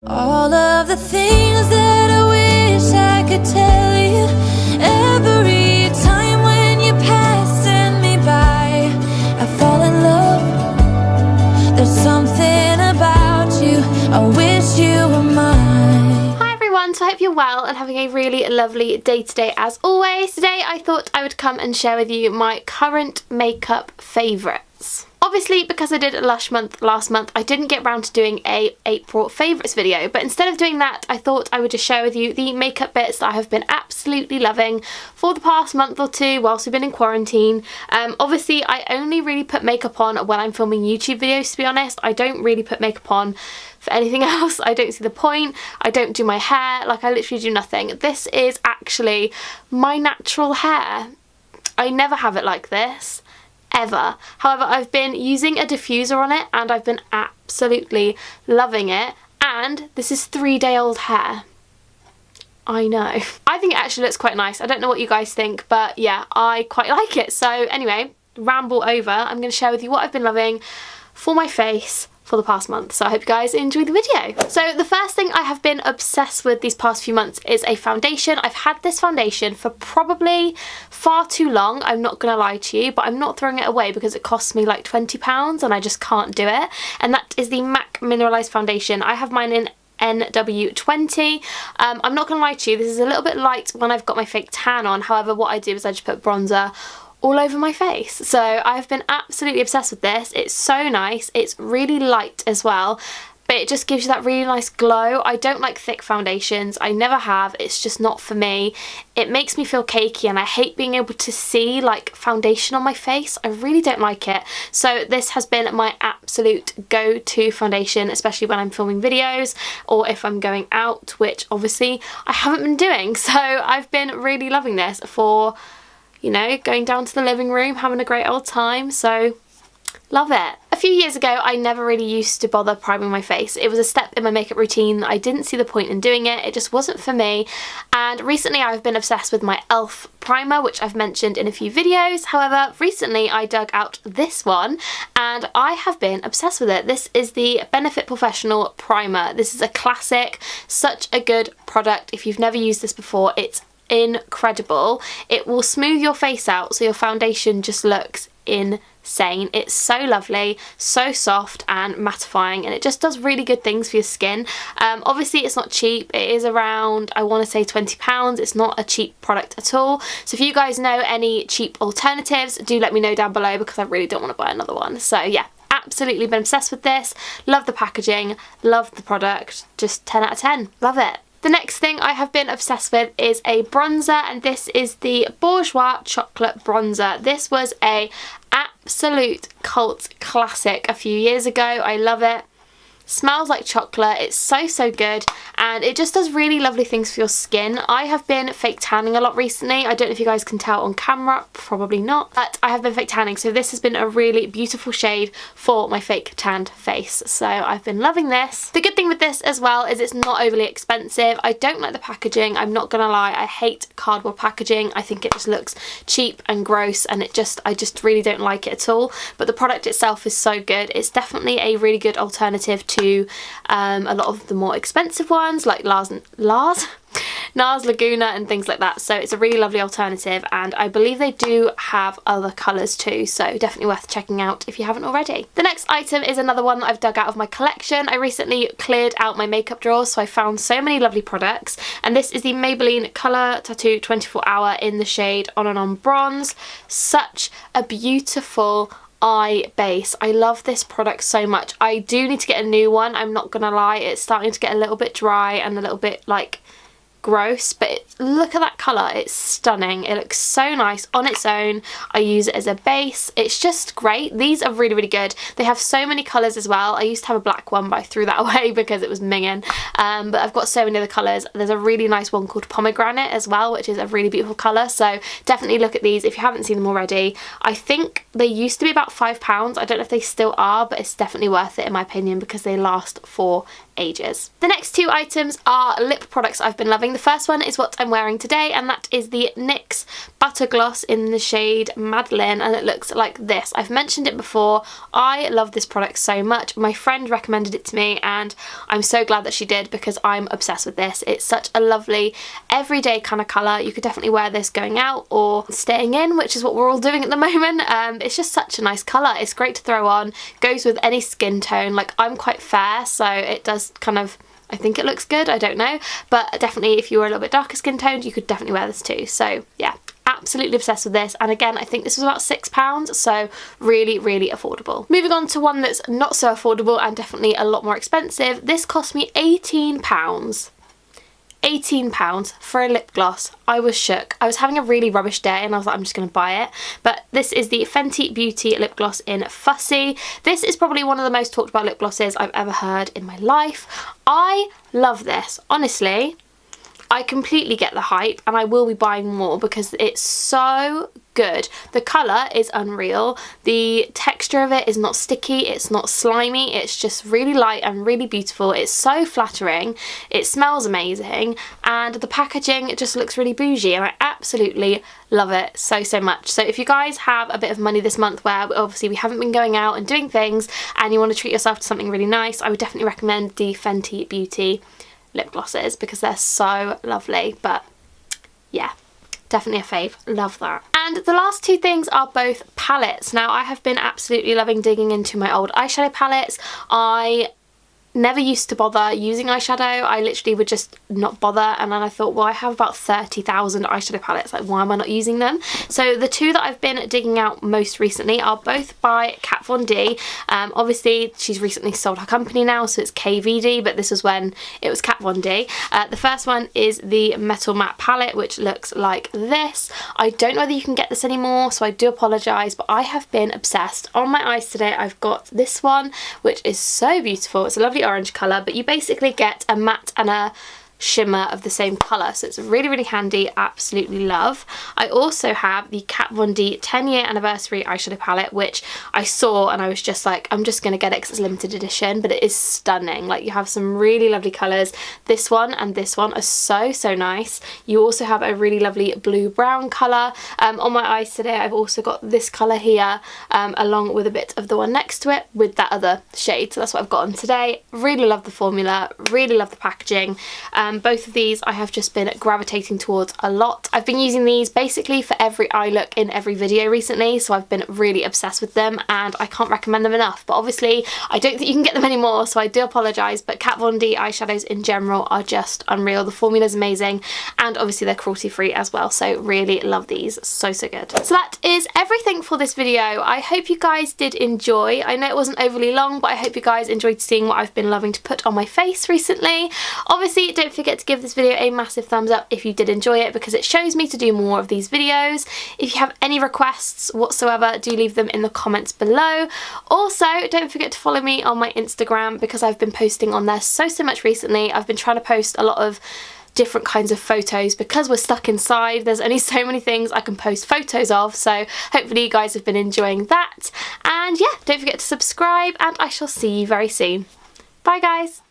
All of the things that I wish I could tell you, every time when you're passing me by, I fall in love. There's something about you, I wish you were mine. Hi everyone, so I hope you're well and having a really lovely day today as always. Today I thought I would come and share with you my current makeup favourites. Obviously, because I did a Lush month last month, I didn't get round to doing a April favourites video, but instead of doing that, I thought I would just share with you the makeup bits that I have been absolutely loving for the past month or two whilst we've been in quarantine. Obviously, I only really put makeup on when I'm filming YouTube videos, to be honest. I don't really put makeup on for anything else. I don't see the point. I don't do my hair, like I literally do nothing. This is actually my natural hair. I never have it like this. Ever. However, I've been using a diffuser on it and I've been absolutely loving it, and this is 3-day-old hair. I know. I think it actually looks quite nice. I don't know what you guys think, but yeah, I quite like it. So anyway, ramble over, I'm going to share with you what I've been loving for my face for the past month, so I hope you guys enjoy the video. So the first thing I have been obsessed with these past few months is a foundation. I've had this foundation for probably far too long, I'm not gonna lie to you, but I'm not throwing it away because it costs me like £20 and I just can't do it, and that is the MAC Mineralized Foundation. I have mine in NW20. I'm not gonna lie to you, this is a little bit light when I've got my fake tan on. However, what I do is I just put bronzer all over my face. So I've been absolutely obsessed with this. It's so nice. It's really light as well, but it just gives you that really nice glow. I don't like thick foundations. I never have. It's just not for me. It makes me feel cakey and I hate being able to see like foundation on my face. I really don't like it. So this has been my absolute go-to foundation, especially when I'm filming videos or if I'm going out, which obviously I haven't been doing. So I've been really loving this for, you know, going down to the living room, having a great old time, so love it. A few years ago, I never really used to bother priming my face. It was a step in my makeup routine that I didn't see the point in doing it. It just wasn't for me. And recently I've been obsessed with my e.l.f. primer, which I've mentioned in a few videos. However, recently I dug out this one and I have been obsessed with it. This is the Benefit Professional Primer. This is a classic, such a good product. If you've never used this before, it's incredible. It will smooth your face out so your foundation just looks insane. It's so lovely, so soft and mattifying, and it just does really good things for your skin. Obviously it's not cheap. It is around, I want to say £20. It's not a cheap product at all. So if you guys know any cheap alternatives, do let me know down below because I really don't want to buy another one. So yeah, absolutely been obsessed with this. Love the packaging, love the product, just 10 out of 10. Love it. The next thing I have been obsessed with is a bronzer, and this is the Bourjois Chocolate Bronzer. This was a absolute cult classic a few years ago. I love it. Smells like chocolate. It's so good, and it just does really lovely things for your skin. I have been fake tanning a lot recently. I don't know if you guys can tell on camera, probably not, but I have been fake tanning, so this has been a really beautiful shade for my fake tanned face. So I've been loving this. The good thing with this as well is it's not overly expensive. I don't like the packaging, I'm not gonna lie. I hate cardboard packaging. I think it just looks cheap and gross, and I just really don't like it at all. But the product itself is so good. It's definitely a really good alternative to a lot of the more expensive ones like NARS Laguna and things like that. So it's a really lovely alternative, and I believe they do have other colours too, so definitely worth checking out if you haven't already. The next item is another one that I've dug out of my collection. I recently cleared out my makeup drawers, so I found so many lovely products, and this is the Maybelline Colour Tattoo 24 Hour in the shade On and On Bronze. Such a beautiful eye base. I love this product so much. I do need to get a new one, I'm not gonna lie. It's starting to get a little bit dry and a little bit like gross, but look at that colour. It's stunning. It looks so nice on its own. I use it as a base. It's just great. These are really good. They have so many colours as well. I used to have a black one, but I threw that away because it was minging. But I've got so many other colours. There's a really nice one called Pomegranate as well, which is a really beautiful colour. So definitely look at these if you haven't seen them already. I think they used to be about £5. I don't know if they still are, but it's definitely worth it in my opinion because they last for ages. The next two items are lip products I've been loving. The first one is what I'm wearing today, and that is the NYX Butter Gloss in the shade Madeline, and it looks like this. I've mentioned it before. I love this product so much. My friend recommended it to me and I'm so glad that she did because I'm obsessed with this. It's such a lovely everyday kind of colour. You could definitely wear this going out or staying in, which is what we're all doing at the moment. It's just such a nice colour. It's great to throw on, goes with any skin tone. Like, I'm quite fair, so it does kind of, I think it looks good, I don't know, but definitely if you were a little bit darker skin toned you could definitely wear this too. So yeah, absolutely obsessed with this, and again I think this was about £6, so really affordable. Moving on to one that's not so affordable and definitely a lot more expensive. This cost me £18. £18 for a lip gloss. I was shook. I was having a really rubbish day and I was like, I'm just going to buy it. But this is the Fenty Beauty lip gloss in Fussy. This is probably one of the most talked about lip glosses I've ever heard in my life. I love this. Honestly, I completely get the hype and I will be buying more because it's so good. The colour is unreal. The texture of it is not sticky, it's not slimy, it's just really light and really beautiful. It's so flattering, it smells amazing, and the packaging just looks really bougie, and I absolutely love it so much. So if you guys have a bit of money this month where obviously we haven't been going out and doing things and you want to treat yourself to something really nice, I would definitely recommend the Fenty Beauty lip glosses because they're so lovely. But yeah, definitely a fave. Love that. And the last two things are both palettes. Now, I have been absolutely loving digging into my old eyeshadow palettes. I never used to bother using eyeshadow. I literally would just not bother, and then I thought, well, I have about 30,000 eyeshadow palettes, like why am I not using them? So the two that I've been digging out most recently are both by Kat Von D. Obviously she's recently sold her company now, so it's KVD, but this was when it was Kat Von D. The first one is the Metal Matte palette, which looks like this. I don't know whether you can get this anymore, so I do apologise, but I have been obsessed. On my eyes today I've got this one, which is so beautiful. It's a lovely orange colour, but you basically get a matte and a shimmer of the same colour, so it's really handy. Absolutely love. I also have the Kat Von D 10-year anniversary eyeshadow palette, which I saw and I was just like, I'm just gonna get it because it's limited edition, but it is stunning. Like, you have some really lovely colours. This one and this one are so nice. You also have a really lovely blue brown colour. On my eyes today I've also got this colour here, along with a bit of the one next to it with that other shade, so that's what I've got on today. Really love the formula, really love the packaging. Both of these I have just been gravitating towards a lot. I've been using these basically for every eye look in every video recently, so I've been really obsessed with them and I can't recommend them enough. But obviously I don't think you can get them anymore, so I do apologise, but Kat Von D eyeshadows in general are just unreal. The formula's amazing, and obviously they're cruelty free as well, so really love these. So good. So that is everything for this video. I hope you guys did enjoy. I know it wasn't overly long, but I hope you guys enjoyed seeing what I've been loving to put on my face recently. Obviously don't forget to give this video a massive thumbs up if you did enjoy it, because it shows me to do more of these videos. If you have any requests whatsoever, do leave them in the comments below. Also, don't forget to follow me on my Instagram because I've been posting on there so much recently. I've been trying to post a lot of different kinds of photos because we're stuck inside. There's only so many things I can post photos of, so hopefully you guys have been enjoying that. And yeah, don't forget to subscribe and I shall see you very soon. Bye guys!